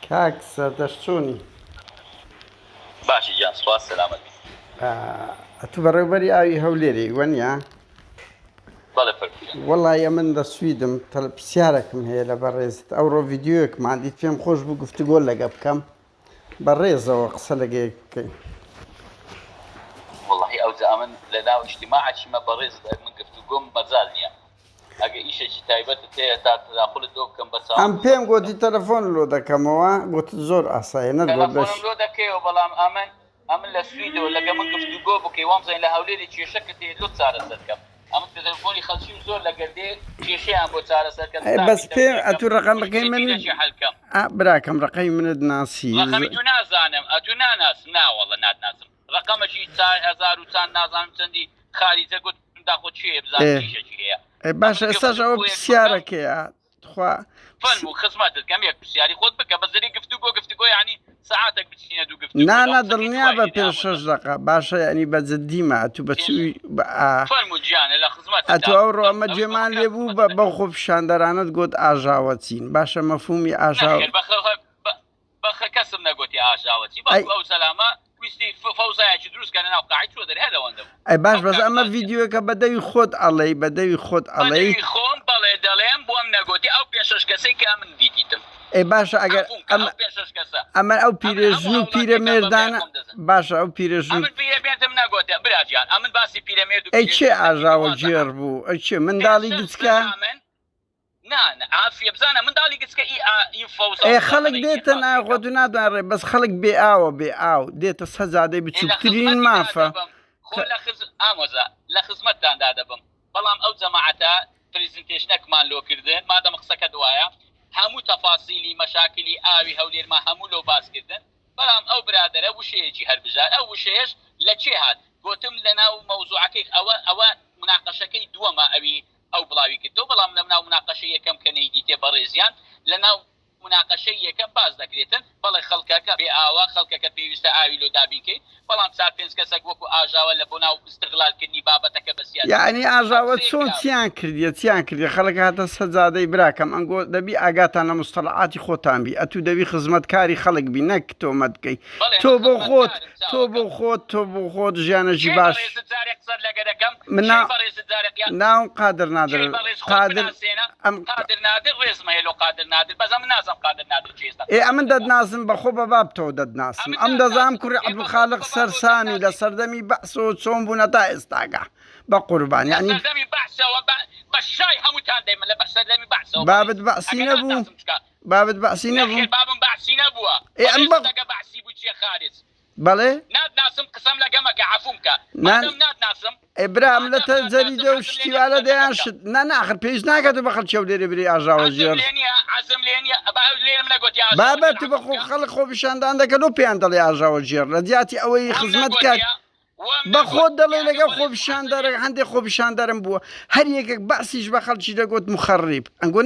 کاک سەردەشتوونی باشی جان سوپاس سلامت تو بەڕێوەبەری ئاوی هەولێری وەنیا بەڵێ فەرموویە وەڵایە من دەسویدم پرسیارێکم هەیە لە بەڕێزت ئەوڕۆ ڤیدیۆیەکمان دیت پێم خۆش بوو گفتوگۆ لەگە بکەم بەڕێزەوە قسە لەگەیەک بکەین وەڵاهی ئەوجا من لە ناو ئیجتیماعەکیمە بەڕێز من گفتوگۆم بەجال نییە ئەگە ئیشێکی تایبەتت هەیە تا تەداخلت دۆ بکەم بە ئەم پێم گوتی تەلەفۆن لۆ دەکەمەوە گوت زۆر ئاسایە نەگوت بەش تەلەفۆنم لۆ دەکەیەوە بەڵام ئەمن لە سویدەوە لەگە من گفتوگۆ بکەی وامزین لە هەولێری کێشەکەت هەیە لۆ چارەسەر بکەم ئەمن تەلەفۆنی خەڵکی زۆر لەگەردێ کێشەیان بۆ چارەسەرکەن بەس پێم ئەتو ڕقەمەکەی من براکەم ڕقەی منت ناسی ڕقەمی تو نازانم ئەتو ناناسم ناوەڵە ناتناسم ڕقەمەشی 4,000 و چند نازانم چەندی خاریجە گوت داخۆ چێ بزانم کێشەکی هەیە باشە ئێستاش ئەوە پرسیارەکەیە خوا فەرموو خزمەتت کەم یەک پرسیاری خۆت بکە بەزەری گفتوگۆ یعنی سەعاتێک بچینە دوو گفتوگۆ نانە دڵنیا بە پێ 6 دقە باشە ینی بەجددیمە تو بەچوی فەرموو گیانە لە خزمەت ئەتو ئەوڕۆ ئەمە جێمان لێبوو بەو خۆ پیشاندەرانت گوت ئاژاوە چین باشە مەفهومی ئاژاوە بەخە کەسم نەگوتی ئاژاوەچی بە ئەو سەلامە ویستی فەوزایەکی دروستکە ناو قاعی چوە دەرێ هەلەوەندە ئەی باش بەس ئەمە ڤیدیۆکە بەدەوی خۆت ئەڵێی بەدەوی خۆت ئەڵێی خۆم بەڵێ دەڵێم بۆم نەگوتی ئەو پێشەش کەسەی کە من دیتیتم ئەی باشە ئەگەر ئەمە ئەو پیرێژن و پیرەمێردانە باشە ئەو پیرێژن پیرەمێردم نەگوتە براجیان ئەمن باسی پیرەمێرد ئەی چێ ئاژاوە جێر بوو ئەی چێ منداڵی دچکە عافیە بزانە منداڵی گچکە خەڵک دێتە ناخۆت و نادوانڕێ بەس خەڵک بێ ئاوە بێ ئاو دێتە سەجادەی بچووکترین مافە ئامۆزە لە خزمەتداندا دەبم بەڵام ئەو جەماعەتە پریزنتێشنەکمان لۆکردن مادەم قسەکە دوایە هەموو تەفاسیلی مەشاکلی ئاوی هەولێرما هەموو لۆ باسکردن بەڵام ئەو برادرە وشەیەکی هەربژار ئەو وشەیەش لە چێ هات گوتم لە ناو مەوزوعەکەی ئەوە مناقەشەکەی دووەمە ئەوی ئەو بڵاوی کردو بەڵام لە ناو مناقەشەی یەکەم کە نەیدیتێ بەڕێزیان لە ناو مناقەشەی یەکەم باز دەکرێتن بەڵێ خەڵکەکە بێ ئاوا خەڵکەکە پێویستە ئاوی لۆ دابینکەی بەڵام 4-5 کەسێک وەکو ئاژاوە لە بۆ ناو استقلالکردنی بابەتەکە بەسیار یعنی ئاژاوە چۆن چیان کردیە خەڵک هاتە سەجادەی براکەم ئەنگۆ دەبی ئاگاتان لە مستەڵعاتی خۆتان بی ئەتوو دەبی خزمەتکاری خەڵک بی نەک تۆمەت بکەی تۆ بۆ خۆت ژیانەژی باش من ناو قادر نادر ئەمن دەدناسم بەخۆ بە بابتەوە دەدناسم ئەم دەزانم کوڕی عەبدولخالق سەرسامی لە سەردەمی بەحسەوە چۆن بوونە تا ئێستاگە بە قوربان یعنی بابت بەعسی نەبوو بابت بەعسی نەبوو بەڵێ ناتناسم قسەم لەگەمەکە عەفوومکە ناتناسم ئێبرام لە تەجەریدە و شتیوالە دەیان شت ناخر پێویست ناکات و بە خەڵکی و لێرە بری ئاژاوە ژێر بابەت تو بە خەڵک خۆ پیشاندان دەکەن و پێیان دەڵێ ئاژاوە ژێر لە دیاتی ئەوەی خزمەت کات بە خۆت دەڵێ لەگەڵ خۆ پیشاندەرە هەندێک خۆ پیشاندەرم بووە هەر یەکێک باسیش بە خەڵکی دەگوت مخەڕیب ئەنگۆ